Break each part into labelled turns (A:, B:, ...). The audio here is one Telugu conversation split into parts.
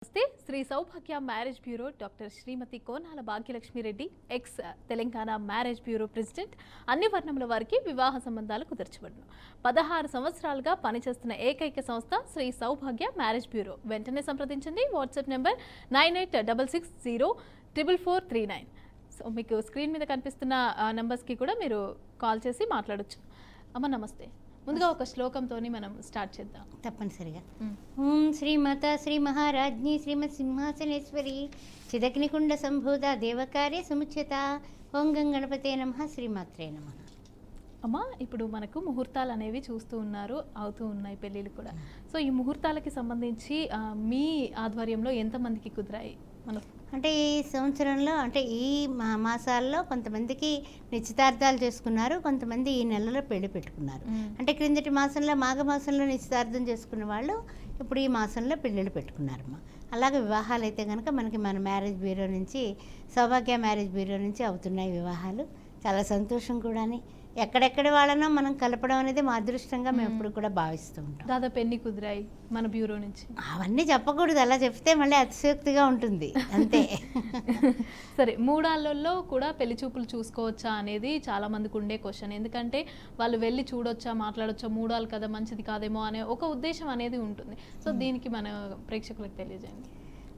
A: నమస్తే. Shri Saubhagya marriage bureau doctor Shrimati Konala Bhagyalakshmi Reddy ex Telangana marriage bureau president. అన్ని వర్ణముల వారికి వివాహ సంబంధాలు కుదర్చబడును. 16 సంవత్సరాలుగా పనిచేస్తున్న ఏకైక సంస్థ శ్రీ సౌభాగ్య మ్యారేజ్ బ్యూరో. వెంటనే సంప్రదించండి. WhatsApp number 9866044439. సో మీకు స్క్రీన్ మీద కనిపిస్తున్న నెంబర్స్కి కూడా మీరు కాల్ చేసి మాట్లాడొచ్చు. అమ్మ నమస్తే. ముందుగా ఒక శ్లోకంతో మనం స్టార్ట్ చేద్దాం.
B: తప్పనిసరిగా. ఓం శ్రీమాత శ్రీ మహారాజ్ఞి శ్రీమత్ సింహాసనేశ్వరి చిదగ్నికుండ సంభూత దేవకార్య సముచ్యత ఓం గణపతే నమః శ్రీమాత్రే నమః.
A: అమ్మ, ఇప్పుడు మనకు ముహూర్తాలు అనేవి చూస్తూ ఉన్నారు, అవుతూ ఉన్నాయి పెళ్ళిళ్ళు కూడా. సో ఈ ముహూర్తాలకి సంబంధించి మీ ఆధ్వర్యంలో ఎంతమందికి కుదిరాయి?
B: అంటే ఈ సంవత్సరంలో అంటే ఈ మాసాల్లో కొంతమందికి నిశ్చితార్థాలు చేసుకున్నారు, కొంతమంది ఈ నెలలో పెళ్లి పెట్టుకున్నారు. అంటే క్రిందటి మాసంలో మాఘమాసంలో నిశ్చితార్థం చేసుకున్న వాళ్ళు ఇప్పుడు ఈ మాసంలో పెళ్ళిళ్ళు పెట్టుకున్నారమ్మా. అలాగే వివాహాలు అయితే కనుక మనకి మన మ్యారేజ్ బ్యూరో నుంచి సౌభాగ్య మ్యారేజ్ బ్యూరో నుంచి అవుతున్నాయి వివాహాలు. చాలా సంతోషం కూడాని. ఎక్కడెక్కడ వాళ్ళనో మనం కలపడం అనేది మా అదృష్టంగా మేము ఎప్పుడు కూడా భావిస్తూ ఉంటాం.
A: దాదాపు ఎన్ని కుదిరాయి మన బ్యూరో నుంచి?
B: అవన్నీ చెప్పకూడదు, అలా చెప్తే మళ్ళీ అతిశయోక్తిగా ఉంటుంది అంతే.
A: సరే, మూడాళ్ళల్లో కూడా పెళ్లి చూపులు చూసుకోవచ్చా అనేది చాలా మందికి ఉండే క్వశ్చన్. ఎందుకంటే వాళ్ళు వెళ్ళి చూడొచ్చా, మాట్లాడొచ్చా, మూడాలు కదా మంచిది కాదేమో అనే ఒక ఉద్దేశం అనేది ఉంటుంది. సో దీనికి మన ప్రేక్షకులకు తెలియజేయండి.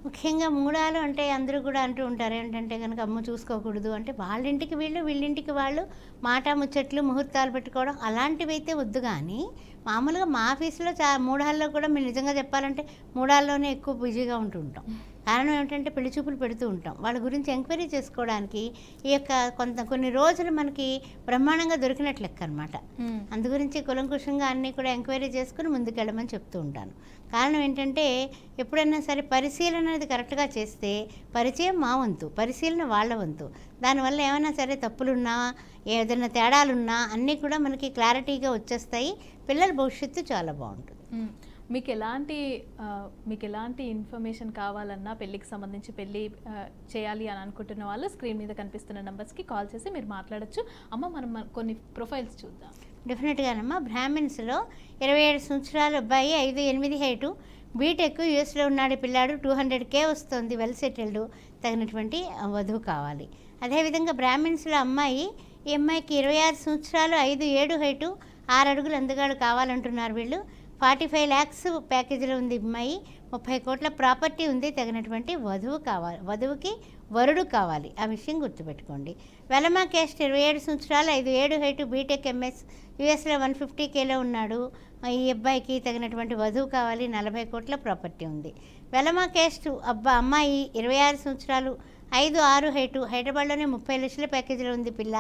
B: ముఖ్యంగా మూడాలు అంటే అందరూ కూడా అంటూ ఉంటారు ఏంటంటే కనుక అమ్మ చూసుకోకూడదు అంటే వాళ్ళింటికి వీళ్ళు వీళ్ళింటికి వాళ్ళు మాట ముచ్చట్లు ముహూర్తాలు పెట్టుకోవడం అలాంటివి అయితే వద్దు. కానీ మామూలుగా మా ఆఫీసులో మూడాల్లో కూడా మేము నిజంగా చెప్పాలంటే మూడాల్లోనే ఎక్కువ బిజీగా ఉంటుంటాం. కారణం ఏమిటంటే పెళ్లి చూపులు పెడుతూ ఉంటాం. వాళ్ళ గురించి ఎంక్వైరీ చేసుకోవడానికి ఈ యొక్క కొన్ని రోజులు మనకి బ్రహ్మాండంగా దొరికినట్లు లెక్క అనమాట. అందు గురించి కులంకుశంగా అన్నీ కూడా ఎంక్వైరీ చేసుకుని ముందుకెళ్ళమని చెప్తూ ఉంటాను. కారణం ఏంటంటే ఎప్పుడైనా సరే పరిశీలన అనేది కరెక్ట్గా చేస్తే పరిచయం మా వంతు, పరిశీలన వాళ్ళ వంతు. దానివల్ల ఏమైనా సరే తప్పులున్నా ఏదైనా తేడాలున్నా అన్నీ కూడా మనకి క్లారిటీగా వచ్చేస్తాయి. పిల్లల భవిష్యత్తు చాలా బాగుంటుంది.
A: మీకు ఎలాంటి ఇన్ఫర్మేషన్ కావాలన్నా పెళ్ళికి సంబంధించి పెళ్ళి చేయాలి అని అనుకుంటున్న వాళ్ళు స్క్రీన్ మీద కనిపిస్తున్న నెంబర్స్కి కాల్ చేసి మీరు మాట్లాడచ్చు. అమ్మ, మనం కొన్ని ప్రొఫైల్స్ చూద్దాం.
B: డెఫినెట్గానమ్మా. బ్రాహ్మిన్స్లో 27 సంవత్సరాల అబ్బాయి, 5'8" హైటు, బీటెక్ యూఎస్లో ఉన్నాడు పిల్లాడు, 200K వస్తుంది, వెల్ సెటిల్డ్, తగినటువంటి వధువు కావాలి. అదేవిధంగా బ్రాహ్మిన్స్లో అమ్మాయి, ఈ అమ్మాయికి 26 సంవత్సరాలు, 5'7" హైటు, 6 అడుగులు అందగాడు కావాలంటున్నారు వీళ్ళు. 45 lakhs ప్యాకేజీలో ఉంది అమ్మాయి. 30 కోట్ల ప్రాపర్టీ ఉంది, తగినటువంటి వధువు కావాలి, వధువుకి వరుడు కావాలి. ఆ విషయం గుర్తుపెట్టుకోండి. వెలమా క్యాస్ట్ 27 సంవత్సరాలు, 5'7" హైటు, బీటెక్ ఎంఎస్, యూఎస్లో 150Kలో ఉన్నాడు. ఈ అబ్బాయికి తగినటువంటి వధువు కావాలి. 40 కోట్ల ప్రాపర్టీ ఉంది. వెలమా క్యాస్ట్ అమ్మాయి 26 సంవత్సరాలు, 5'6" హైటు, హైదరాబాద్లోనే 30 లక్షల ప్యాకేజీలో ఉంది పిల్ల,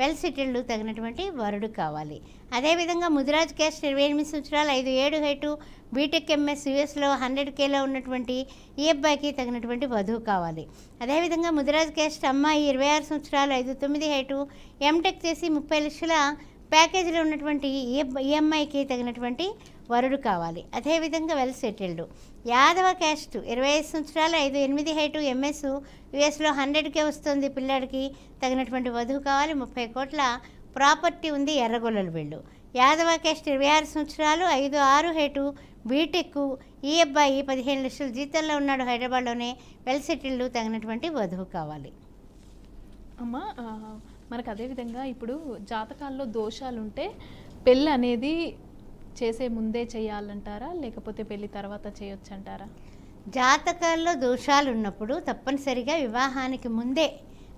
B: వెల్ సెటిల్డ్, తగినటువంటి వరుడు కావాలి. అదేవిధంగా ముదిరాజ్ క్యాస్ట్ 28 సంవత్సరాలు, 5'7" హైటు, బీటెక్ ఎంఎస్, యూఎస్లో 100Kలో ఉన్నటువంటి ఈ అబ్బాయికి తగినటువంటి వధువు కావాలి. అదేవిధంగా ముదిరాజ్ క్యాస్ట్ అమ్మాయి 26 సంవత్సరాలు, 5'9" హైటు, ఎంటెక్ చేసి 30 లక్షల ప్యాకేజీలో ఉన్నటువంటి ఈ అమ్మాయికి తగినటువంటి వరుడు కావాలి. అదేవిధంగా వెల్ సెటిల్డ్. యాదవ క్యాస్ట్ 25 సంవత్సరాలు, 5'8" హైటు, ఎంఎస్, యూఎస్లో 100K వస్తుంది పిల్లాడికి, తగినటువంటి వధువు కావాలి. 30 కోట్ల ప్రాపర్టీ ఉంది, ఎర్రగొల్లలు వీళ్ళు. యాదవ క్యాస్ట్ 26 సంవత్సరాలు, 5'6" హైటు, బీటెక్, ఈ అబ్బాయి 15 లక్షల జీతంలో ఉన్నాడు, హైదరాబాద్లోనే, వెల్ సెటిల్డ్, తగినటువంటి వధువు కావాలి.
A: అమ్మ, మనకు అదేవిధంగా ఇప్పుడు జాతకాల్లో దోషాలు ఉంటే పెళ్ళి అనేది చేసే ముందే చేయాలంటారా, లేకపోతే పెళ్ళి తర్వాత చేయొచ్చు అంటారా?
B: జాతకాల్లో దోషాలు ఉన్నప్పుడు తప్పనిసరిగా వివాహానికి ముందే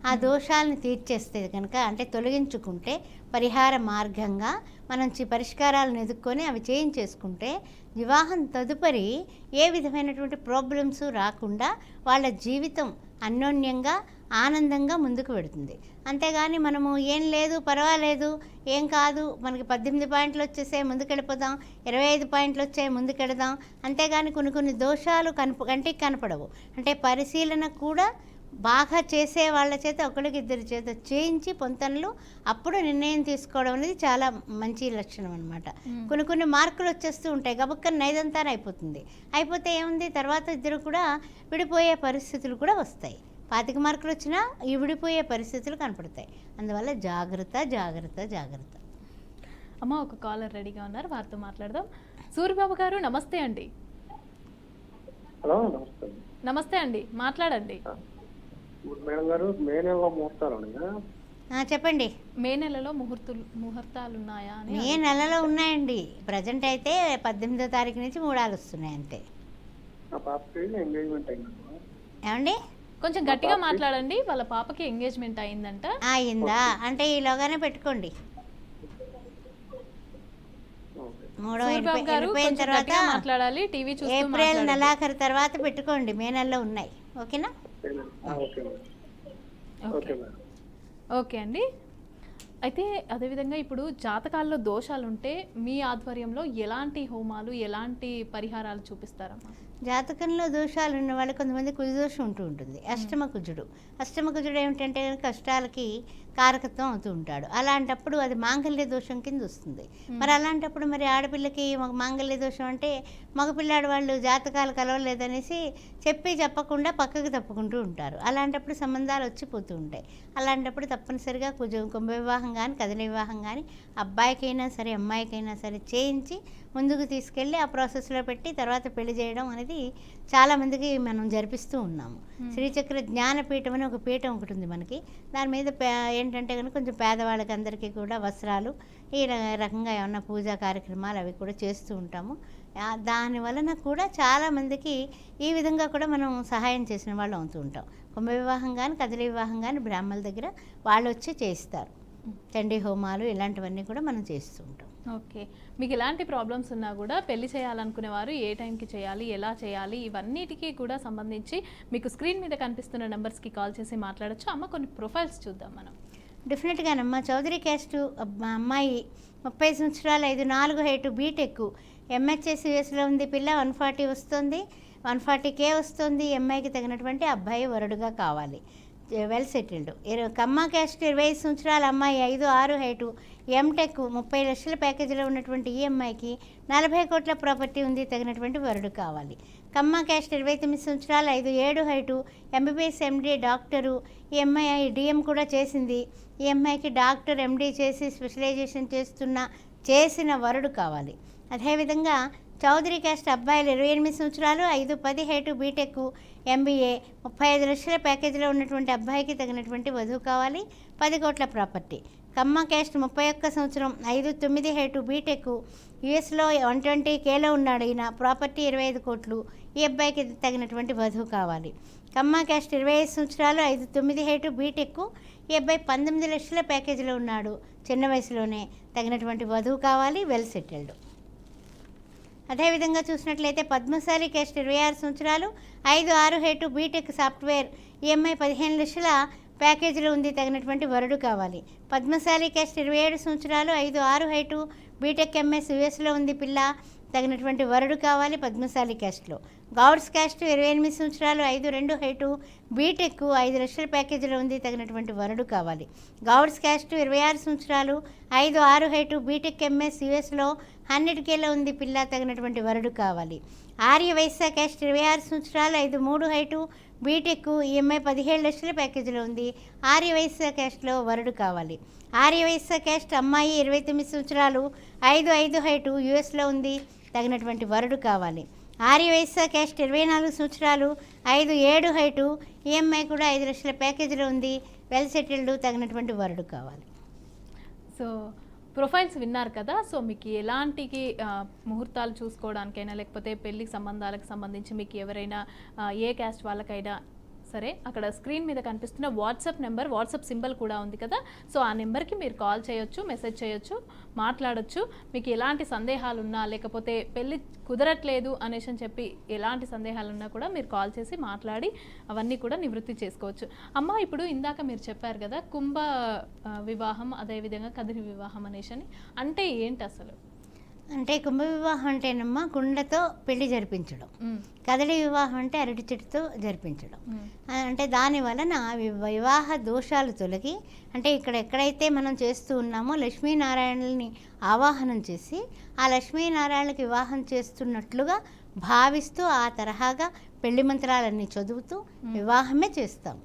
B: ఆ దోషాలను తీర్చేస్తే కనుక, అంటే తొలగించుకుంటే పరిహార మార్గంగా మనం పరిష్కారాలను ఎదుర్కొని అవి చేయించేసుకుంటే వివాహం తదుపరి ఏ విధమైనటువంటి ప్రాబ్లమ్స్ రాకుండా వాళ్ళ జీవితం అన్యోన్యంగా ఆనందంగా ముందుకు వెడుతుంది. అంతేగాని మనము ఏం లేదు, పర్వాలేదు, ఏం కాదు, మనకి 18 పాయింట్లు వచ్చేసే ముందుకెళ్ళిపోదాం, 25 పాయింట్లు వచ్చాయి ముందుకెడదాం, అంతేగాని కొన్ని దోషాలు కంటికి కనపడవు. అంటే పరిశీలన కూడా బాగా చేసే వాళ్ళ చేత, ఒకరికి ఇద్దరి చేత చేయించి పొంతనలు అప్పుడు నిర్ణయం తీసుకోవడం అనేది చాలా మంచి లక్షణం అనమాట. కొన్ని మార్కులు వచ్చేస్తూ ఉంటాయి, గబుక్కని నైదంతానే అయిపోతే ఏముంది, తర్వాత ఇద్దరు కూడా విడిపోయే పరిస్థితులు కూడా వస్తాయి. 25 మార్కులు వచ్చినా ఈ విడిపోయే పరిస్థితులు కనపడతాయి. అందువల్ల జాగ్రత్త జాగ్రత్త జాగ్రత్త.
A: అమ్మ, ఒక కాలర్ రెడీగా ఉన్నారు, వారితో మాట్లాడదాం. సూర్యబాబు గారు నమస్తే అండి.
C: హలో, నమస్తే.
A: నమస్తే అండి, మాట్లాడండి.
C: మేడం గారు మే నెలలో ముహూర్తాలు ఉన్నాయా?
B: చెప్పండి.
A: మే నెలలో ముహూర్తాలు ఉన్నాయా అని
B: మే నెలలో ఉన్నాయండి. ప్రజెంట్ అయితే 18వ తారీఖు నుంచి మూడాలు వస్తున్నాయి అంతే.
C: నా పాపకి ఎంగేజ్మెంట్ అయిందమ్మా.
B: ఏమండి?
A: కొంచెం గట్టిగా మాట్లాడండి. వాళ్ళ పాపకి ఎంగేజ్మెంట్ అయిందంట.
B: అయిందా? అంటే ఈలోగానే పెట్టుకోండి.
C: ఓకే.
B: మూడో
A: సూర్యబాబు గారు
B: వెళ్ళిపోయిన
A: కొంచెం
B: తర్వాత
A: గట్టిగా మాట్లాడాలి. టీవీ చూస్తూ
B: ఏప్రిల్
A: మాట్లాడండి.
B: నెలాఖరు తర్వాత పెట్టుకోండి. మే నెలలో ఉన్నాయి. ఓకేనా?
C: Okay madam.
A: Okay.
C: Okay madam.
A: Okay అండి. అయితే అదేవిధంగా ఇప్పుడు జాతకాల్లో దోషాలు ఉంటే మీ ఆధ్వర్యంలో ఎలాంటి హోమాలు, ఎలాంటి పరిహారాలు చూపిస్తారమ్మా?
B: జాతకంలో దోషాలు ఉన్న వాళ్ళు కొంతమంది కుజదోషం ఉంటూ ఉంటుంది. అష్టమ కుజుడు ఏమిటంటే కనుక కష్టాలకి కారకత్వం అవుతూ ఉంటాడు. అలాంటప్పుడు అది మాంగళ్య దోషం కింద వస్తుంది. మరి అలాంటప్పుడు మరి ఆడపిల్లకి మాంగళ్య దోషం అంటే మగపిల్లాడు వాళ్ళు జాతకాలు కలవలేదనేసి చెప్పకుండా పక్కకు తప్పుకుంటూ ఉంటారు. అలాంటప్పుడు సంబంధాలు వచ్చిపోతూ ఉంటాయి. అలాంటప్పుడు తప్పనిసరిగా కుంభ వివాహం కానీ కదలి వివాహం కానీ అబ్బాయికైనా సరే అమ్మాయికైనా సరే చేయించి ముందుకు తీసుకెళ్ళి ఆ ప్రాసెస్లో పెట్టి తర్వాత పెళ్లి చేయడం అనేది చాలామందికి మనం జరిపిస్తూ ఉన్నాము. శ్రీచక్ర జ్ఞానపీఠం అని ఒక పీఠం ఒకటి ఉంది మనకి. దాని మీద ఏంటంటే కనుక కొంచెం పేదవాళ్ళకి అందరికీ కూడా వస్త్రాలు ఈ రకంగా ఏమన్నా పూజా కార్యక్రమాలు అవి కూడా చేస్తూ ఉంటాము. దాని వలన కూడా చాలామందికి ఈ విధంగా కూడా మనం సహాయం చేసిన వాళ్ళు అవుతూ ఉంటాం. కుంభ వివాహం కానీ కదలి వివాహం కానీ బ్రాహ్మణుల దగ్గర వాళ్ళు వచ్చి చేస్తారు. చండీ హోమాలు ఇలాంటివన్నీ కూడా మనం చేస్తూ ఉంటాం.
A: ఓకే. మీకు ఎలాంటి ప్రాబ్లమ్స్ ఉన్నా కూడా పెళ్లి చేయాలనుకునే వారు ఏ టైంకి చేయాలి, ఎలా చేయాలి, ఇవన్నిటికీ కూడా సంబంధించి మీకు స్క్రీన్ మీద కనిపిస్తున్న నెంబర్స్కి కాల్ చేసి మాట్లాడచ్చు. అమ్మ, కొన్ని ప్రొఫైల్స్ చూద్దాం మనం.
B: డెఫినెట్గానమ్మా. చౌదరి క్యాస్ట్ అమ్మాయి, 30 సంవత్సరాలు, 5'4" హైట్, బీటెక్, ఎంహెచ్ఎస్ యూఎస్లో ఉంది. పిల్ల 140 వస్తుంది, 140K వస్తుంది. ఎంఐకి తగినటువంటి అబ్బాయి వరుడుగా కావాలి, వెల్ సెటిల్డ్. కమ్మ క్యాస్ట్ 25 సంవత్సరాల అమ్మాయి, 5'6" హైటు, ఎంటెక్, 30 లక్షల ప్యాకేజీలో ఉన్నటువంటి ఈ అమ్మాయికి 40 కోట్ల ప్రాపర్టీ ఉంది, తగినటువంటి వరుడు కావాలి. కమ్మ క్యాస్ట్ 29 సంవత్సరాలు, 5'7" హైటు, ఎంబీబీఎస్ ఎండి డాక్టరు. ఈ అమ్మాయి డిఎం కూడా చేసింది. ఈ అమ్మాయికి డాక్టర్ ఎండి చేసి స్పెషలైజేషన్ చేసిన వరుడు కావాలి. అదేవిధంగా చౌదరి క్యాస్ట్ అబ్బాయిలు 28 సంవత్సరాలు, 5'10" హైటు, బీటెక్, ఎంబీఏ, 35 లక్షల ప్యాకేజీలో ఉన్నటువంటి అబ్బాయికి తగినటువంటి వధువు కావాలి, 10 కోట్ల ప్రాపర్టీ. కమ్మ క్యాస్ట్ 31 సంవత్సరం, 5'9" హైటు, బీటెక్, యూఎస్లో 120Kలో ఉన్నాడు ఈయన, ప్రాపర్టీ 25 కోట్లు. ఈ అబ్బాయికి తగినటువంటి వధువు కావాలి. కమ్మ క్యాస్ట్ 25 సంవత్సరాలు, 5'9" హైటు, బీటెక్, ఈ అబ్బాయి 19 లక్షల ప్యాకేజీలో ఉన్నాడు, చిన్న వయసులోనే, తగినటువంటి వధువు కావాలి, వెల్ సెటిల్డ్. అదేవిధంగా చూసినట్లయితే పద్మశాలి క్యాస్ట్ 26 సంవత్సరాలు, 5'6" హైటు, బీటెక్, సాఫ్ట్వేర్, ఈఎంఐ 15 లక్షల ప్యాకేజీలో ఉంది, తగినటువంటి వరుడు కావాలి. పద్మశాలి క్యాస్ట్ 27 సంవత్సరాలు, 5'6" హైటు, బీటెక్, ఎంఎస్, యూఎస్లో ఉంది పిల్ల, తగినటువంటి వరుడు కావాలి, పద్మశాలి క్యాస్ట్లో. గౌడ్స్ క్యాస్ట్ 28 సంవత్సరాలు, 5'2" హైటు, బీటెక్, 5 లక్షల ప్యాకేజీలో ఉంది, తగినటువంటి వరుడు కావాలి. గౌడ్స్ క్యాస్ట్ 26 సంవత్సరాలు, 5'6" హైటు, బీటెక్, ఎంఎస్, యూఎస్లో 100Kలో ఉంది పిల్ల, తగినటువంటి వరుడు కావాలి. ఆర్య వైశ్య క్యాస్ట్ 26 సంవత్సరాలు, 5'3" హైటు, బీటెక్, ఈఎంఐ 17 లక్షల ప్యాకేజీలో ఉంది, ఆర్య వైశ్య క్యాస్ట్లో వరుడు కావాలి. ఆర్య వైశ్య క్యాస్ట్ అమ్మాయి 29 సంవత్సరాలు, 5'5" హైటు, యూఎస్లో ఉంది, తగినటువంటి వరుడు కావాలి. ఆర్య వైశ్య క్యాస్ట్ 24 సంవత్సరాలు, 5'7" హైటు, ఈఎంఐ కూడా 5 లక్షల ప్యాకేజీలో ఉంది, వెల్ సెటిల్డ్, తగినటువంటి వరుడు కావాలి.
A: సో ప్రొఫైల్స్ విన్నారు కదా. సో మీకు ఎలాంటి ముహూర్తాలు చూసుకోవడానికైనా లేకపోతే పెళ్లి సంబంధాలకు సంబంధించి మీకు ఎవరైనా ఏ క్యాస్ట్ వాళ్ళకైనా సరే, అక్కడ స్క్రీన్ మీద కనిపిస్తున్న వాట్సాప్ నెంబర్, వాట్సాప్ సింబల్ కూడా ఉంది కదా. సో ఆ నెంబర్కి మీరు కాల్ చేయొచ్చు, మెసేజ్ చేయొచ్చు, మాట్లాడొచ్చు. మీకు ఎలాంటి సందేహాలు ఉన్నా లేకపోతే పెళ్ళి కుదరట్లేదు అనేసి అని చెప్పి ఎలాంటి సందేహాలు ఉన్నా కూడా మీరు కాల్ చేసి మాట్లాడి అవన్నీ కూడా నివృత్తి చేసుకోవచ్చు. అమ్మ, ఇప్పుడు ఇందాక మీరు చెప్పారు కదా కుంభ వివాహం అదేవిధంగా కదిరి వివాహం అనేసి అని, అంటే ఏంటి అసలు?
B: అంటే కుంభ వివాహం అంటేనమ్మా కుండతో పెళ్లి జరిపించడం, కదలి వివాహం అంటే అరటి చెట్టుతో జరిపించడం. అంటే దాని వలన వివాహ దోషాలు తొలగి, అంటే ఇక్కడ ఎక్కడైతే మనం చేస్తూ ఉన్నామో లక్ష్మీనారాయణల్ని ఆవాహనం చేసి ఆ లక్ష్మీనారాయణకి వివాహం చేస్తున్నట్లుగా భావిస్తూ ఆ తరహాగా పెళ్లి మంత్రాలన్నీ చదువుతూ వివాహమే చేస్తాం.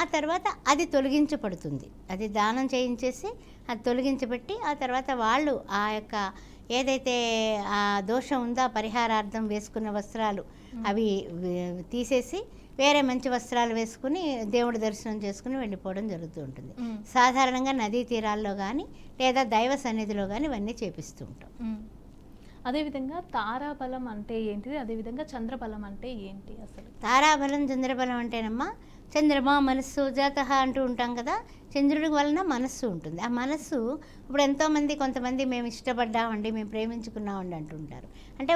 B: ఆ తర్వాత అది తొలగించబడుతుంది, అది దానం చేయించేసి అది తొలగించబెట్టి ఆ తర్వాత వాళ్ళు ఆ యొక్క ఏదైతే ఆ దోషం ఉందో పరిహారార్థం వేసుకున్న వస్త్రాలు అవి తీసేసి వేరే మంచి వస్త్రాలు వేసుకుని దేవుడి దర్శనం చేసుకుని వెళ్ళిపోవడం జరుగుతూ ఉంటుంది. సాధారణంగా నదీ తీరాల్లో కానీ లేదా దైవ సన్నిధిలో కానీ ఇవన్నీ చేపిస్తూ ఉంటాం.
A: అదేవిధంగా తారాబలం అంటే ఏంటిది, అదేవిధంగా చంద్రబలం అంటే ఏంటి అసలు?
B: తారాబలం చంద్రబలం అంటేనమ్మా, చంద్రమా మనస్సు జాత అంటూ ఉంటాం కదా, చంద్రుడి వలన మనస్సు ఉంటుంది. ఆ మనస్సు ఇప్పుడు ఎంతోమంది కొంతమంది మేము ఇష్టపడ్డామండి, మేము ప్రేమించుకున్నామండి అంటుంటారు. అంటే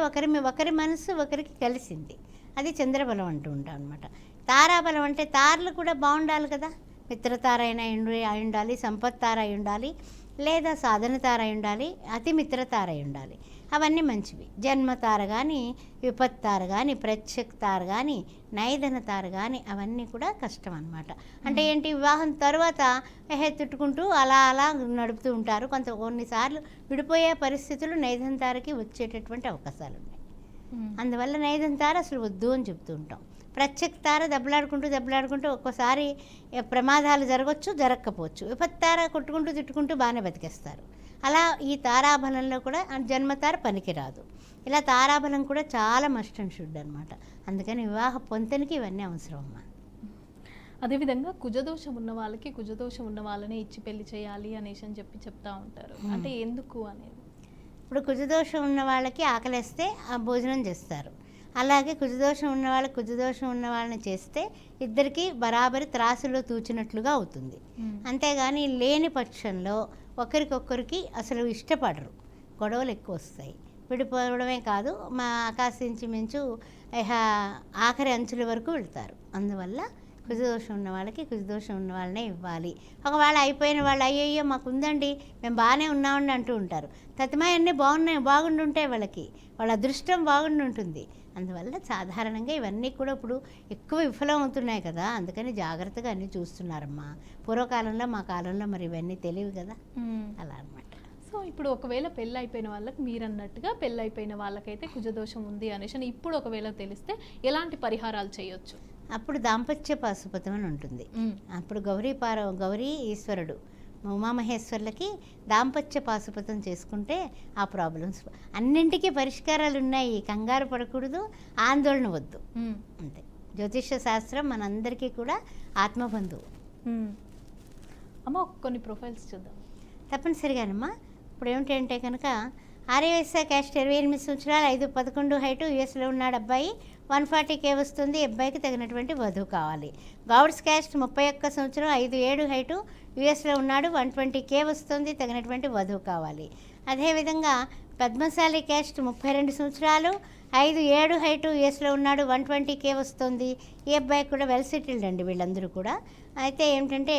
B: ఒకరి మనస్సు ఒకరికి కలిసింది, అది చంద్రబలం అంటూ ఉంటాం అనమాట. తారాబలం అంటే తారలు కూడా బాగుండాలి కదా, మిత్రతార అయినా అయి ఉండాలి, సంపత్ తార అయి ఉండాలి, లేదా సాధన తార అయి ఉండాలి, అతి మిత్రతార అయి ఉండాలి. అవన్నీ మంచివి. జన్మతార కానీ, విపత్తార కానీ, ప్రత్యక్ తార కానీ, నైదన తార కానీ అవన్నీ కూడా కష్టం అన్నమాట. అంటే ఏంటి, వివాహం తర్వాత తిట్టుకుంటూ అలా నడుపుతూ ఉంటారు. కొన్నిసార్లు విడిపోయే పరిస్థితులు నైదన తారకి వచ్చేటటువంటి అవకాశాలు ఉన్నాయి. అందువల్ల నైదన తార అసలు వద్దు అని చెప్తూ ఉంటాం. ప్రత్యక్ తార దెబ్బలాడుకుంటూ ఒక్కోసారి ప్రమాదాలు జరగవచ్చు, జరగకపోవచ్చు. విపత్తార కొట్టుకుంటూ తిట్టుకుంటూ బాగానే బతికేస్తారు. అలా ఈ తారాబలంలో కూడా జన్మతార పనికిరాదు. ఇలా తారాబలం కూడా చాలా మస్ట్ అండ్ షుడ్ అనమాట. అందుకని వివాహ పొంతనికి ఇవన్నీ అవసరం అమ్మా.
A: అదేవిధంగా కుజదోషం ఉన్న వాళ్ళకి కుజదోషం ఉన్న వాళ్ళనే ఇచ్చి పెళ్లి చేయాలి అనేసి అని చెప్తా ఉంటారు. అంటే ఎందుకు అనేది?
B: ఇప్పుడు కుజదోషం ఉన్న వాళ్ళకి ఆకలేస్తే ఆ భోజనం చేస్తారు. అలాగే కుజదోషం ఉన్న వాళ్ళని చేస్తే ఇద్దరికి బరాబరి త్రాసులో తూచినట్లుగా అవుతుంది. అంతేగాని లేని పక్షంలో ఒకరికొకరికి అసలు ఇష్టపడరు, గొడవలు ఎక్కువ వస్తాయి. విడిపోవడమే కాదు, మా ఆకాశించి మించు ఆఖరి అంచుల వరకు వెళ్తారు. అందువల్ల కుజదోషం ఉన్న వాళ్ళకి కుజదోషం ఉన్న వాళ్ళనే ఇవ్వాలి. ఒకవేళ అయిపోయిన వాళ్ళు అయ్యయ్యో మాకు ఉందండి, మేము బాగానే ఉన్నామండి అంటూ ఉంటారు. తతిమాయి అన్నీ బాగుండుంటాయి, వాళ్ళ అదృష్టం బాగుండుంటుంది. అందువల్ల సాధారణంగా ఇవన్నీ కూడా ఇప్పుడు ఎక్కువ విఫలం అవుతున్నాయి కదా, అందుకని జాగ్రత్తగా అన్నీ చూస్తున్నారమ్మా. పూర్వకాలంలో మా కాలంలో మరి ఇవన్నీ తెలియవు కదా, అలా అనమాట.
A: సో ఇప్పుడు ఒకవేళ పెళ్ళి అయిపోయిన వాళ్ళకి మీరు అన్నట్టుగా పెళ్ళి అయిపోయిన వాళ్ళకైతే కుజదోషం ఉంది అనేసి ఇప్పుడు ఒకవేళ తెలిస్తే ఎలాంటి పరిహారాలు చేయొచ్చు?
B: అప్పుడు దాంపత్య పాశుపతం అని ఉంటుంది. అప్పుడు గౌరీ ఈశ్వరుడు ఉమామహేశ్వర్లకి దాంపత్య పాశుపతం చేసుకుంటే ఆ ప్రాబ్లమ్స్ అన్నింటికీ పరిష్కారాలు ఉన్నాయి. కంగారు పడకూడదు, ఆందోళన వద్దు, అంతే. జ్యోతిష శాస్త్రం మనందరికీ కూడా ఆత్మబంధువు.
A: అమ్మ కొన్ని ప్రొఫైల్స్ చూద్దాం.
B: తప్పనిసరిగానమ్మా. ఇప్పుడు ఏమిటంటే కనుక ఆర్యవైశ్య క్యాస్ట్ 28 సంవత్సరాలు 5'11" హైటు, యూఎస్లో ఉన్నాడు అబ్బాయి. 140K వస్తుంది. అబ్బాయికి తగినటువంటి వధువు కావాలి. గౌడ్స్ క్యాస్ట్ 31 సంవత్సరం 5'7" హైటు, యూఎస్లో ఉన్నాడు. 120K వస్తుంది. తగినటువంటి వధువు కావాలి. అదేవిధంగా పద్మశాలి క్యాస్ట్ 32 సంవత్సరాలు 5'7" హైటు, యూఎస్లో ఉన్నాడు. 120K వస్తుంది. ఈ అబ్బాయి కూడా వెల్ సెటిల్డ్ అండి వీళ్ళందరూ కూడా. అయితే ఏమిటంటే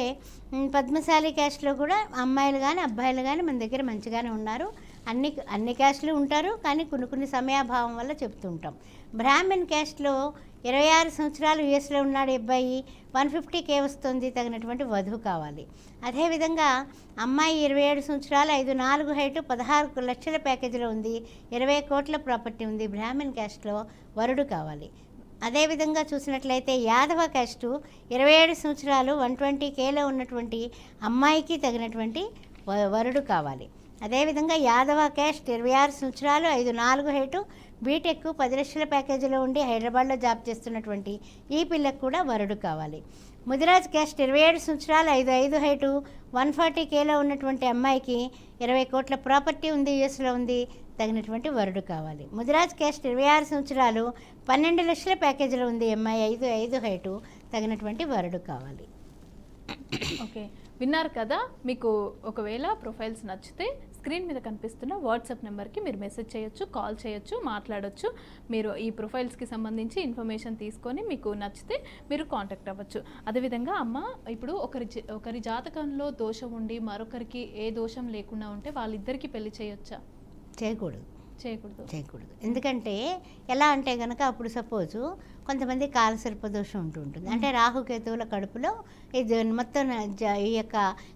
B: పద్మశాలి క్యాస్ట్లో కూడా అమ్మాయిలు కానీ అబ్బాయిలు కానీ మన దగ్గర మంచిగానే ఉన్నారు. అన్ని క్యాస్ట్లు ఉంటారు, కానీ కొన్ని సమయాభావం వల్ల చెప్తూ ఉంటాం. బ్రాహ్మణ్ క్యాస్ట్లో 26 సంవత్సరాలు యూఎస్లో ఉన్నాడు అబ్బాయి. 150K వస్తుంది. తగినటువంటి వధువు కావాలి. అదేవిధంగా అమ్మాయి 27 సంవత్సరాలు 5'4" హైటు, 16 లక్షల ప్యాకేజీలో ఉంది. 20 కోట్ల ప్రాపర్టీ ఉంది. బ్రాహ్మణ్ క్యాస్ట్లో వరుడు కావాలి. అదేవిధంగా చూసినట్లయితే యాదవ క్యాస్టు 27 సంవత్సరాలు 120Kలో ఉన్నటువంటి అమ్మాయికి తగినటువంటి వరుడు కావాలి. అదేవిధంగా యాదవ క్యాస్ట్ 26 సంవత్సరాలు 5'4" హైటు, బీటెక్ 10 లక్షల ప్యాకేజీలో ఉండి హైదరాబాద్లో జాబ్ చేస్తున్నటువంటి ఈ పిల్లకు కూడా వరుడు కావాలి. ముదిరాజ్ క్యాస్ట్ 27 సంవత్సరాలు 5'5" హైటు, 140Kలో ఉన్నటువంటి అమ్మాయికి 20 కోట్ల ప్రాపర్టీ ఉంది, యూఎస్లో ఉంది. తగినటువంటి వరుడు కావాలి. ముదిరాజ్ క్యాస్ట్ 26 సంవత్సరాలు 12 లక్షల ప్యాకేజీలో ఉంది అమ్మాయి, 5'5" హైటు. తగినటువంటి వరుడు కావాలి.
A: ఓకే, విన్నారు కదా. మీకు ఒకవేళ ప్రొఫైల్స్ నచ్చితే స్క్రీన్ మీద కనిపిస్తున్న వాట్సాప్ నెంబర్కి మీరు మెసేజ్ చేయొచ్చు, కాల్ చేయొచ్చు, మాట్లాడొచ్చు. మీరు ఈ ప్రొఫైల్స్కి సంబంధించి ఇన్ఫర్మేషన్ తీసుకొని మీకు నచ్చితే మీరు కాంటాక్ట్ అవ్వచ్చు. అదేవిధంగా అమ్మ, ఇప్పుడు ఒకరి జాతకంలో దోషం ఉండి మరొకరికి ఏ దోషం లేకుండా ఉంటే వాళ్ళిద్దరికీ పెళ్లి చేయొచ్చా?
B: చేయకూడదు. ఎందుకంటే ఎలా అంటే కనుక అప్పుడు సపోజు కొంతమంది కాలసర్ప దోషం ఉంటుంది. అంటే రాహుకేతువుల కడుపులో ఇది మొత్తం ఈ యొక్క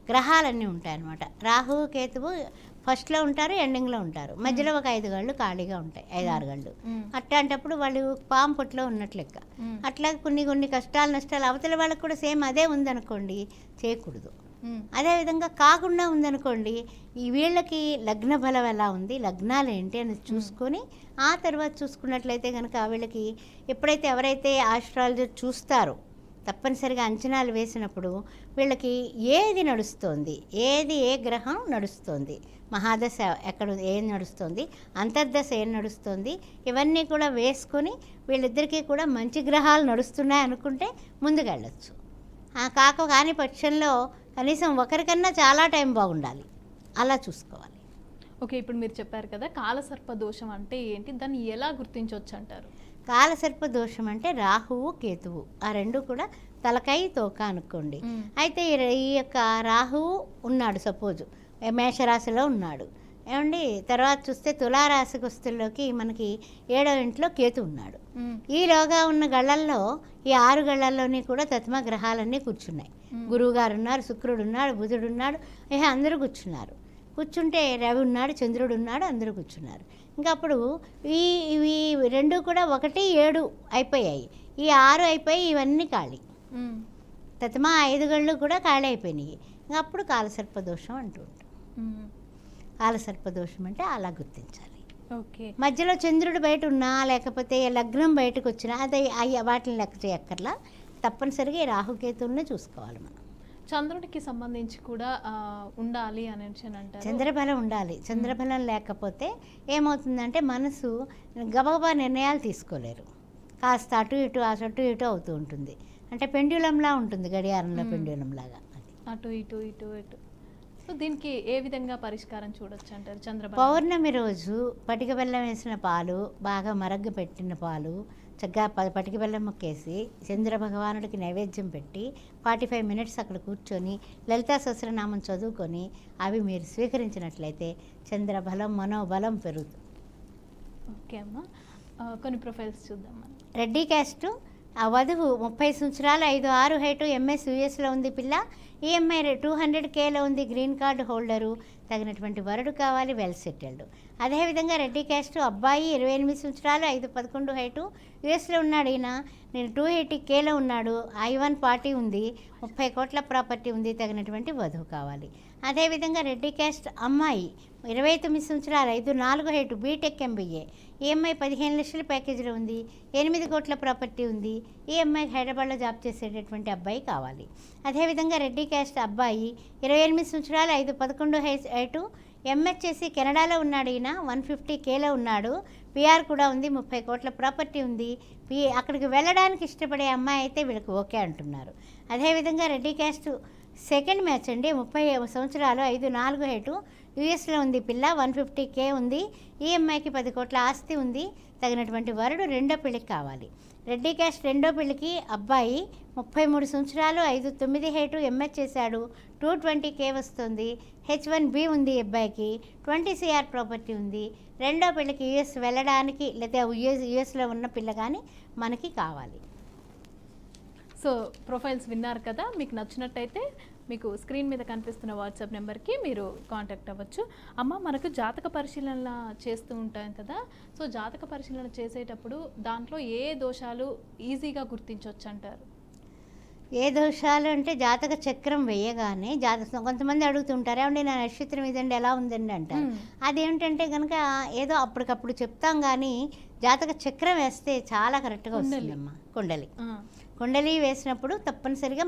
B: గ్రహాలన్నీ ఉంటాయన్నమాట. రాహుకేతువు ఫస్ట్లో ఉంటారు, ఎండింగ్లో ఉంటారు, మధ్యలో ఒక 5 గళ్ళు ఖాళీగా ఉంటాయి, 5-6 గళ్ళు. అట్లాంటప్పుడు వాళ్ళు పాము పొట్టులో ఉన్నట్లు లెక్క. అట్లా కొన్ని కష్టాలు నష్టాలు అవతల వాళ్ళకి కూడా సేమ్ అదే ఉందనుకోండి, చేయకూడదు. అదేవిధంగా కాకుండా ఉందనుకోండి, ఈ వీళ్ళకి లగ్న బలం ఎలా ఉంది, లగ్నాలు ఏంటి అని చూసుకొని ఆ తర్వాత చూసుకున్నట్లయితే కనుక వీళ్ళకి ఎప్పుడైతే ఎవరైతే ఆస్ట్రాలజీ చూస్తారో తప్పనిసరిగా అంచనాలు వేసినప్పుడు వీళ్ళకి ఏది నడుస్తోంది, ఏ గ్రహం నడుస్తోంది, మహాదశ ఎక్కడ ఏం నడుస్తుంది, అంతర్దశ ఏం నడుస్తుంది, ఇవన్నీ కూడా వేసుకొని వీళ్ళిద్దరికీ కూడా మంచి గ్రహాలు నడుస్తున్నాయి అనుకుంటే ముందుకెళ్ళచ్చు. కాని పక్షంలో కనీసం ఒకరికన్నా చాలా టైం బాగుండాలి, అలా చూసుకోవాలి.
A: ఓకే, ఇప్పుడు మీరు చెప్పారు కదా కాలసర్ప దోషం అంటే ఏంటి, దాన్ని ఎలా గుర్తించవచ్చు అంటారు?
B: కాలసర్ప దోషం అంటే రాహువు కేతువు ఆ రెండు కూడా తలకాయ తోక అనుకోండి. అయితే ఈ యొక్క రాహువు ఉన్నాడు, సపోజ్ మేషరాశిలో ఉన్నాడు ఏమండి, తర్వాత చూస్తే తులారాశి వస్తుల్లోకి మనకి 7వ ఇంట్లో కేతు ఉన్నాడు. ఈలోగా ఉన్న గళ్ళల్లో ఈ 6 గళ్ళల్లోని కూడా తత్మ గ్రహాలన్నీ కూర్చున్నాయి. గురువు గారు ఉన్నారు, శుక్రుడు ఉన్నాడు, బుధుడు ఉన్నాడు, అందరూ కూర్చుంటే రవి ఉన్నాడు, చంద్రుడు ఉన్నాడు, అందరూ కూర్చున్నారు. ఇంకా అప్పుడు ఇవి రెండు కూడా 1, 7 అయిపోయాయి, ఈ 6 అయిపోయి ఇవన్నీ ఖాళీ, తత్మ 5 గళ్ళు కూడా ఖాళీ అయిపోయినాయి. ఇంకా అప్పుడు కాలసర్పదోషం అంటూ ఉంటాం. కాలసర్పదోషం అంటే అలా గుర్తించాలి.
A: ఓకే,
B: మధ్యలో చంద్రుడు బయట ఉన్నా లేకపోతే లగ్నం బయటకు వచ్చినా అది వాటిని లెక్క చేయక్కర్లా, తప్పనిసరిగా ఈ రాహుకేతువుల్ని చూసుకోవాలి మనం.
A: చంద్రుడికి సంబంధించి కూడా ఉండాలి అని అంటారు.
B: చంద్రబలం ఉండాలి. చంద్రబలం లేకపోతే ఏమవుతుందంటే మనసు గబగబా నిర్ణయాలు తీసుకోలేరు, కాస్త అటు ఇటు అవుతూ ఉంటుంది. అంటే పెండ్యులంలా ఉంటుంది, గడియారంలో పెండ్యులంలాగా
A: అటు ఇటు. సో దీనికి ఏ విధంగా పరిష్కారం చూడొచ్చు అంటారు? చంద్రబలం
B: పౌర్ణమి రోజు పటిక బెల్లం వేసిన పాలు, బాగా మరగ్గ పెట్టిన పాలు చక్కగా పటిక బెల్లం మొక్కేసి చంద్ర భగవానుడికి నైవేద్యం పెట్టి 45 మినిట్స్ అక్కడ కూర్చొని లలితా సహస్రనామం చదువుకొని అవి మీరు స్వీకరించినట్లయితే చంద్రబలం మనోబలం పెరుగుతుంది.
A: ఓకే అమ్మ, కొన్ని ప్రొఫైల్స్ చూద్దాం.
B: రెడ్డి క్యాస్టు, ఆ వధువు 30 సంవత్సరాలు, 5'6" హైటు, ఎంఎస్ యుఎస్లో ఉంది పిల్ల, ఈఎంఐ 200Kలో ఉంది, గ్రీన్ కార్డు హోల్డరు, తగినటువంటి వరుడు కావాలి, వెల్ సెటిల్డ్. అదేవిధంగా రెడ్డి క్యాస్ట్ అబ్బాయి 28 సంవత్సరాలు, 5'11" హైటు, యుఎస్లో ఉన్నాడు. ఈయన నేను 280Kలో ఉన్నాడు, I-1 పార్టీ ఉంది, 30 కోట్ల ప్రాపర్టీ ఉంది, తగినటువంటి వధువు కావాలి. అదేవిధంగా రెడ్డి క్యాస్ట్ అమ్మాయి 29 సంవత్సరాలు, 5'4" హైటు, బీటెక్ MBA, ఈఎంఐ 15 లక్షల ప్యాకేజీలో ఉంది, 8 కోట్ల ప్రాపర్టీ ఉంది, ఈఎంఐ హైదరాబాద్లో జాబ్ చేసేటటువంటి అబ్బాయి కావాలి. అదేవిధంగా రెడ్డి క్యాస్ట్ అబ్బాయి 28 సంవత్సరాలు, 5'11" హైటు, ఎంఎస్ చేసి కెనడాలో ఉన్నాడు. ఈయన 150Kలో ఉన్నాడు, పిఆర్ కూడా ఉంది, 30 కోట్ల ప్రాపర్టీ ఉంది. అక్కడికి వెళ్ళడానికి ఇష్టపడే అమ్మాయి అయితే వీళ్ళకి ఓకే అంటున్నారు. అదేవిధంగా రెడ్డి క్యాస్ట్ సెకండ్ మ్యాచ్ అండి, 30 సంవత్సరాలు, 5'4" హైటు, యుఎస్లో ఉంది పిల్ల, 150K ఉంది, ఈఎంఐకి 10 కోట్ల ఆస్తి ఉంది, తగినటువంటి వరుడు రెండో పెళ్ళికి కావాలి. రెడ్డి క్యాస్ట్ రెండో పెళ్ళికి అబ్బాయి 33 సంవత్సరాలు, 5'9" హైటు, ఎంఎస్ చేశాడు, 220K వస్తుంది, H1B ఉంది అబ్బాయికి, 20 CR ప్రాపర్టీ ఉంది. రెండో పెళ్ళికి యుఎస్ వెళ్ళడానికి లేదా యుఎస్లో ఉన్న పిల్ల కానీ మనకి కావాలి.
A: సో ప్రొఫైల్స్ విన్నారు కదా, మీకు నచ్చినట్టయితే మీకు స్క్రీన్ మీద కనిపిస్తున్న వాట్సాప్ నెంబర్కి మీరు కాంటాక్ట్ అవ్వచ్చు. అమ్మ, మనకు జాతక పరిశీలన చేస్తూ ఉంటాం కదా, సో జాతక పరిశీలన చేసేటప్పుడు దాంట్లో ఏ దోషాలు ఈజీగా గుర్తించవచ్చు అంటారు?
B: ఏ దోషాలు అంటే జాతక చక్రం వేయగానే కొంతమంది అడుగుతుంటారు, ఏమండి నా నక్షత్రం ఇదండి ఎలా ఉందండి అంటారు. అదేంటంటే కనుక ఏదో అప్పటికప్పుడు చెప్తాం, కానీ జాతక చక్రం వేస్తే చాలా కరెక్ట్గా వస్తుందమ్మా. కుండలి వేసినప్పుడు తప్పనిసరిగా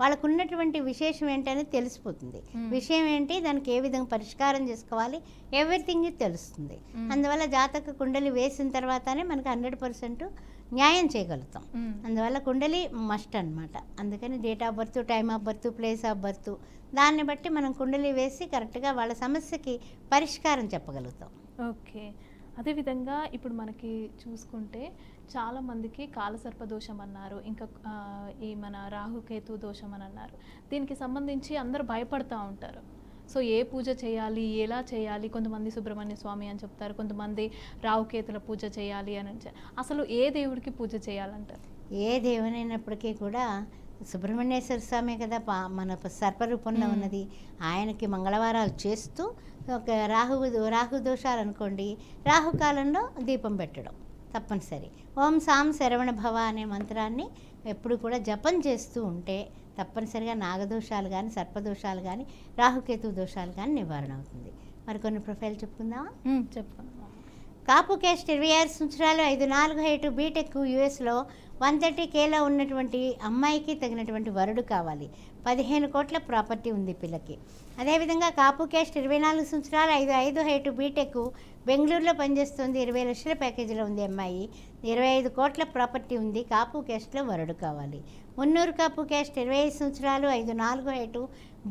B: వాళ్ళకు ఉన్నటువంటి విశేషం ఏంటనేది తెలిసిపోతుంది. విషయం ఏంటి, దానికి ఏ విధంగా పరిష్కారం చేసుకోవాలి, ఎవ్రీథింగ్ తెలుస్తుంది. అందువల్ల జాతక కుండలి వేసిన తర్వాతనే మనకు 100% న్యాయం చేయగలుగుతాం. అందువల్ల కుండలి మస్ట్ అన్నమాట. అందుకని date of birth, time of birth, place of birth, దాన్ని బట్టి మనం కుండలి వేసి కరెక్ట్గా వాళ్ళ సమస్యకి పరిష్కారం చెప్పగలుగుతాం.
A: ఓకే, అదేవిధంగా ఇప్పుడు మనకి చూసుకుంటే చాలామందికి కాలసర్ప దోషం అన్నారు, ఇంకా ఈ మన రాహుకేతు దోషం అని అన్నారు. దీనికి సంబంధించి అందరూ భయపడుతూ ఉంటారు. సో ఏ పూజ చేయాలి, ఎలా చేయాలి, కొంతమంది సుబ్రహ్మణ్య స్వామి అని చెప్తారు, కొంతమంది రాహుకేతుల పూజ చేయాలి అని. అసలు ఏ దేవుడికి పూజ చేయాలంటారు?
B: ఏ దేవునైనప్పటికీ కూడా సుబ్రహ్మణ్యేశ్వర స్వామి కదా మన సర్పరూపంలో ఉన్నది, ఆయనకి మంగళవారాలు చేస్తూ ఒక రాహు దోషాలు అనుకోండి, రాహుకాలంలో దీపం పెట్టడం, తప్పనిసరి. ఓం సాం శరవణ భవ అనే మంత్రాన్ని ఎప్పుడు కూడా జపం చేస్తూ ఉంటే తప్పనిసరిగా నాగదోషాలు కానీ, సర్పదోషాలు కానీ, రాహుకేతు దోషాలు కానీ నివారణ అవుతుంది. మరికొన్ని ప్రొఫైల్ చెప్పుకుందామా?
A: చెప్పుకుందాం.
B: కాపు క్యాస్ట్ 26 సంవత్సరాలు 5'4" హైట్, బీటెక్ యూఎస్లో 130Kలో ఉన్నటువంటి అమ్మాయికి తగినటువంటి వరుడు కావాలి. 15 కోట్ల ప్రాపర్టీ ఉంది పిల్లకి. అదేవిధంగా కాపు క్యాస్ట్ 24 సంవత్సరాలు 5'5" హైట్, బీటెక్ బెంగళూరులో పనిచేస్తుంది. 20 లక్షల ప్యాకేజీలో ఉంది అమ్మాయి. 25 కోట్ల ప్రాపర్టీ ఉంది. కాపు క్యాస్ట్లో వరుడు కావాలి. మున్నూరు కాపు క్యాస్ట్ 25 సంవత్సరాలు 5'4" హైట్,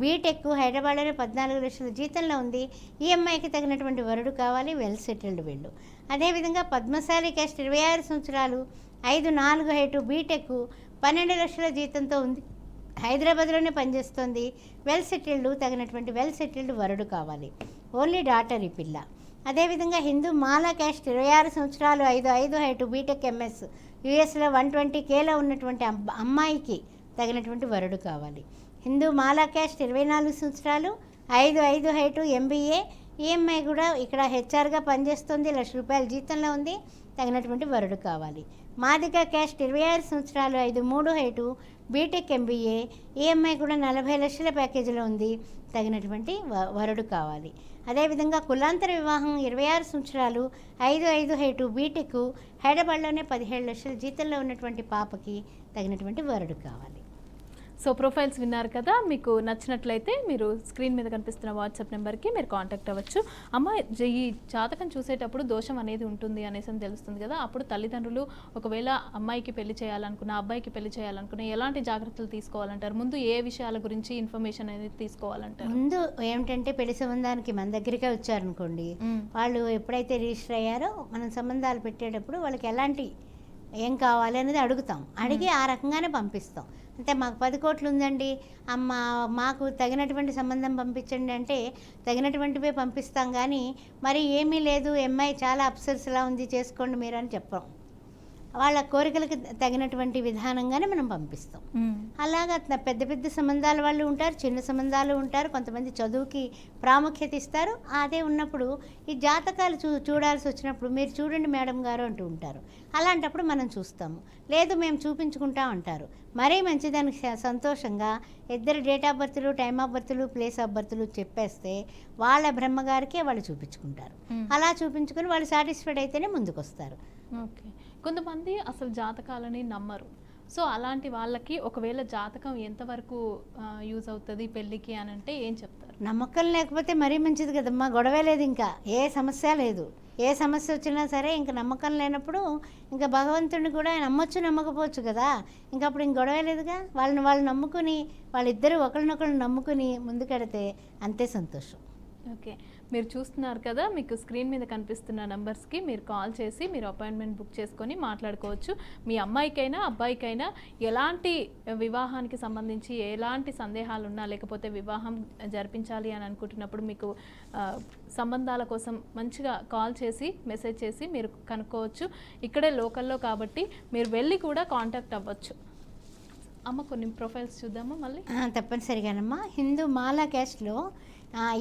B: బీటెక్ హైదరాబాద్లోనే 14 లక్షల జీతంలో ఉంది. ఈ అమ్మాయికి తగినటువంటి వరుడు కావాలి. వెల్ సెటిల్డ్ వీళ్ళు. అదేవిధంగా పద్మశాలి క్యాస్ట్ 26 సంవత్సరాలు 5'4" హైట్, బీటెక్ 12 లక్షల జీతంతో ఉంది. హైదరాబాద్లోనే పనిచేస్తుంది. వెల్ సెటిల్డ్, తగినటువంటి వెల్ సెటిల్డ్ వరుడు కావాలి. ఓన్లీ డాటర్ ఈ పిల్ల. అదేవిధంగా హిందూ మాలా క్యాస్ట్ 26 సంవత్సరాలు 5'5" హైట్, బీటెక్ ఎంఎస్ యూఎస్లో 120Kలో ఉన్నటువంటి అమ్మాయికి తగినటువంటి వరుడు కావాలి. హిందూ మాలా క్యాస్ట్ 24 సంవత్సరాలు 5'5" హైట్, ఎంబీఏ. ఈ అమ్మాయి కూడా ఇక్కడ హెచ్ఆర్గా పనిచేస్తుంది. ₹1,00,000 జీతంలో ఉంది. తగినటువంటి వరుడు కావాలి. మాదిక క్యాస్ట్ 26 సంవత్సరాలు 5'3" హైటు, బీటెక్ ఎంబీఏ. ఈ అమ్మాయి కూడా 40 లక్షల ప్యాకేజీలో ఉంది. తగినటువంటి వరుడు కావాలి. అదేవిధంగా కులాంతర వివాహం 26 సంవత్సరాలు 5'5" హైటు, బీటెక్ హైదరాబాద్లోనే 17 లక్షల జీతంలో ఉన్నటువంటి పాపకి తగినటువంటి వరుడు కావాలి.
A: సో ప్రొఫైల్స్ విన్నారు కదా, మీకు నచ్చినట్లయితే మీరు స్క్రీన్ మీద కనిపిస్తున్న వాట్సాప్ నెంబర్కి మీరు కాంటాక్ట్ అవ్వచ్చు. అమ్మ ఈ జాతకం చూసేటప్పుడు దోషం అనేది ఉంటుంది అనేసి అని తెలుస్తుంది కదా, అప్పుడు తల్లిదండ్రులు ఒకవేళ అమ్మాయికి పెళ్లి చేయాలనుకున్న, అబ్బాయికి పెళ్లి చేయాలనుకున్న ఎలాంటి జాగ్రత్తలు తీసుకోవాలంటారు? ముందు ఏ విషయాల గురించి ఇన్ఫర్మేషన్ అనేది తీసుకోవాలంటారు?
B: ముందు ఏమిటంటే పెళ్లి సంబంధానికి మన దగ్గరికే వచ్చారనుకోండి, వాళ్ళు ఎప్పుడైతే రిజిస్టర్ అయ్యారో మనం సంబంధాలు పెట్టేటప్పుడు వాళ్ళకి ఎలాంటి ఏం కావాలి అనేది అడుగుతాం. అడిగి ఆ రకంగానే పంపిస్తాం. అంటే మాకు 10 కోట్లు ఉందండి అమ్మ, మాకు తగినటువంటి సంబంధం పంపించండి అంటే తగినటువంటివే పంపిస్తాం. కానీ మరి ఏమీ లేదు, అమ్మాయి చాలా అప్సెట్స్లా ఉంది, చేసుకోండి మీరు అని చెప్పాం. వాళ్ళ కోరికలకు తగినటువంటి విధానంగానే మనం పంపిస్తాం. అలాగా పెద్ద పెద్ద సంబంధాల వాళ్ళు ఉంటారు, చిన్న సంబంధాలు ఉంటారు. కొంతమంది చదువుకి ప్రాముఖ్యత ఇస్తారు. అదే ఉన్నప్పుడు ఈ జాతకాలు చూడాల్సి వచ్చినప్పుడు మీరు చూడండి మేడం గారు అంటూ ఉంటారు. అలాంటప్పుడు మనం చూస్తాము. లేదు మేము చూపించుకుంటాం అంటారు. మరీ మంచిదానికి సంతోషంగా ఇద్దరు డేట్ ఆఫ్ బర్త్లు, టైమ్ ఆఫ్ బర్త్లు, ప్లేస్ ఆఫ్ బర్త్లు చెప్పేస్తే వాళ్ళ బ్రహ్మగారికే వాళ్ళు చూపించుకుంటారు. అలా చూపించుకొని వాళ్ళు సాటిస్ఫైడ్ అయితేనే ముందుకు వస్తారు.
A: ఓకే. కొంతమంది అసలు జాతకాలని నమ్మరు. సో అలాంటి వాళ్ళకి ఒకవేళ జాతకం ఎంతవరకు యూజ్ అవుతుంది పెళ్ళికి అని అంటే ఏం చెప్తారు?
B: నమ్మకం లేకపోతే మరీ మంచిది కదమ్మా, గొడవే లేదు, ఇంకా ఏ సమస్య లేదు. ఏ సమస్య వచ్చినా సరే ఇంకా నమ్మకం లేనప్పుడు ఇంకా భగవంతుడిని కూడా నమ్మొచ్చు నమ్మకపోవచ్చు కదా, ఇంకా అప్పుడు ఇంక గొడవే లేదుగా. వాళ్ళు నమ్ముకుని వాళ్ళిద్దరూ ఒకరినొకరు నమ్ముకుని ముందుకెడితే అంతే సంతోషం.
A: ఓకే, మీరు చూస్తున్నారు కదా, మీకు స్క్రీన్ మీద కనిపిస్తున్న నెంబర్స్కి మీరు కాల్ చేసి మీరు అపాయింట్మెంట్ బుక్ చేసుకొని మాట్లాడుకోవచ్చు. మీ అమ్మాయికైనా అబ్బాయికైనా ఎలాంటి వివాహానికి సంబంధించి ఎలాంటి సందేహాలు ఉన్నా, లేకపోతే వివాహం జరిపించాలి అని అనుకుంటున్నప్పుడు మీకు సంబంధాల కోసం మంచిగా కాల్ చేసి మెసేజ్ చేసి మీరు కనుక్కోవచ్చు. ఇక్కడే లోకల్లో కాబట్టి మీరు వెళ్ళి కూడా కాంటాక్ట్ అవ్వచ్చు. అమ్మ కొన్ని ప్రొఫైల్స్ చూద్దామా మళ్ళీ?
B: తప్పనిసరిగానమ్మా. హిందూ మాలా క్యాస్ట్లో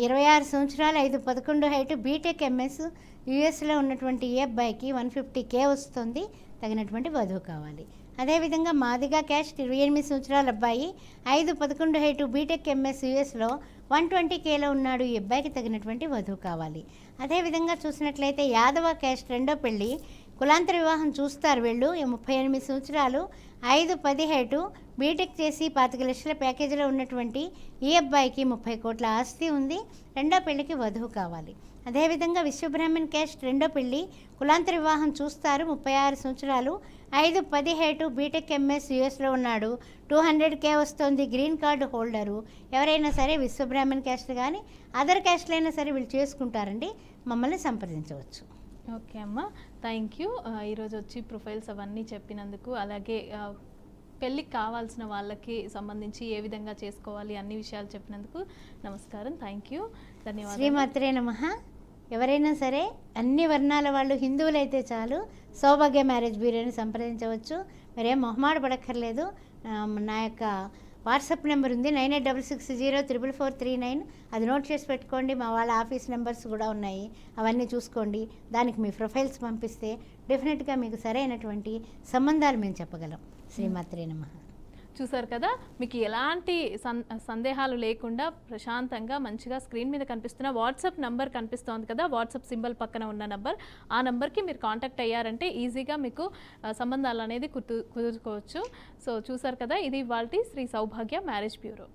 B: 26 సంవత్సరాలు 5'11" హైట్, బీటెక్ ఎంఎస్ యూఎస్లో ఉన్నటువంటి ఈ అబ్బాయికి 150K వస్తుంది. తగినటువంటి వధువు కావాలి. అదేవిధంగా మాదిగా క్యాస్ట్ 28 సంవత్సరాల అబ్బాయి 5'11" హైట్, బీటెక్ ఎంఎస్ యూఎస్లో 120Kలో ఉన్నాడు. ఈ అబ్బాయికి తగినటువంటి వధువు కావాలి. అదేవిధంగా చూసినట్లయితే యాదవ క్యాస్ట్ రెండో పెళ్ళి, కులాంతర వివాహం చూస్తారు వీళ్ళు. 38 సంవత్సరాలు 5'10" హైటు, బీటెక్ చేసి 25 లక్షల ప్యాకేజీలో ఉన్నటువంటి ఈ అబ్బాయికి 30 కోట్ల ఆస్తి ఉంది. రెండో పెళ్లికి వధువు కావాలి. అదేవిధంగా విశ్వబ్రాహ్మణ్ క్యాస్ట్ రెండో పెళ్లి, కులాంతర వివాహం చూస్తారు. 36 సంవత్సరాలు 5'10" హైటు, బీటెక్ ఎంఎస్ యూఎస్లో ఉన్నాడు. 200K వస్తుంది. Green card holder. ఎవరైనా సరే విశ్వబ్రాహ్మణ్ క్యాస్ట్ కానీ అదర్ క్యాస్ట్లు అయినా సరే వీళ్ళు చేసుకుంటారండి. మమ్మల్ని సంప్రదించవచ్చు.
A: ఓకే అమ్మ, థ్యాంక్ యూ. ఈరోజు వచ్చి ప్రొఫైల్స్ అవన్నీ చెప్పినందుకు, అలాగే పెళ్ళికి కావాల్సిన వాళ్ళకి సంబంధించి ఏ విధంగా చేసుకోవాలి అన్ని విషయాలు చెప్పినందుకు నమస్కారం. థ్యాంక్ యూ, ధన్యవాదాలు.
B: శ్రీమాత్రే నమః. ఎవరైనా సరే అన్ని వర్ణాల వాళ్ళు హిందువులైతే చాలు సౌభాగ్య మ్యారేజ్ బ్యూరోని సంప్రదించవచ్చు. మరేం మొహమాట పడక్కర్లేదు. నా యొక్క వాట్సాప్ నెంబర్ ఉంది 9866044439. అది నోట్ చేసి పెట్టుకోండి. మా వాళ్ళ ఆఫీస్ నెంబర్స్ కూడా ఉన్నాయి, అవన్నీ చూసుకోండి. దానికి మీ ప్రొఫైల్స్ పంపిస్తే డెఫినెట్గా మీకు సరైనటువంటి సంబంధాలు మేము చెప్పగలం. శ్రీమాత్రే నమః.
A: చూసారు కదా, మీకు ఎలాంటి సందేహాలు లేకుండా ప్రశాంతంగా మంచిగా స్క్రీన్ మీద కనిపిస్తున్న వాట్సాప్ నంబర్ కనిపిస్తోంది కదా, వాట్సాప్ సింబల్ పక్కన ఉన్న నంబర్, ఆ నంబర్కి మీరు కాంటాక్ట్ అయ్యారంటే ఈజీగా మీకు సంబంధాలు అనేది కుదుర్చుకోవచ్చు. సో చూసారు కదా, ఇది ఇవాల్టి శ్రీ సౌభాగ్య మ్యారేజ్ బ్యూరో.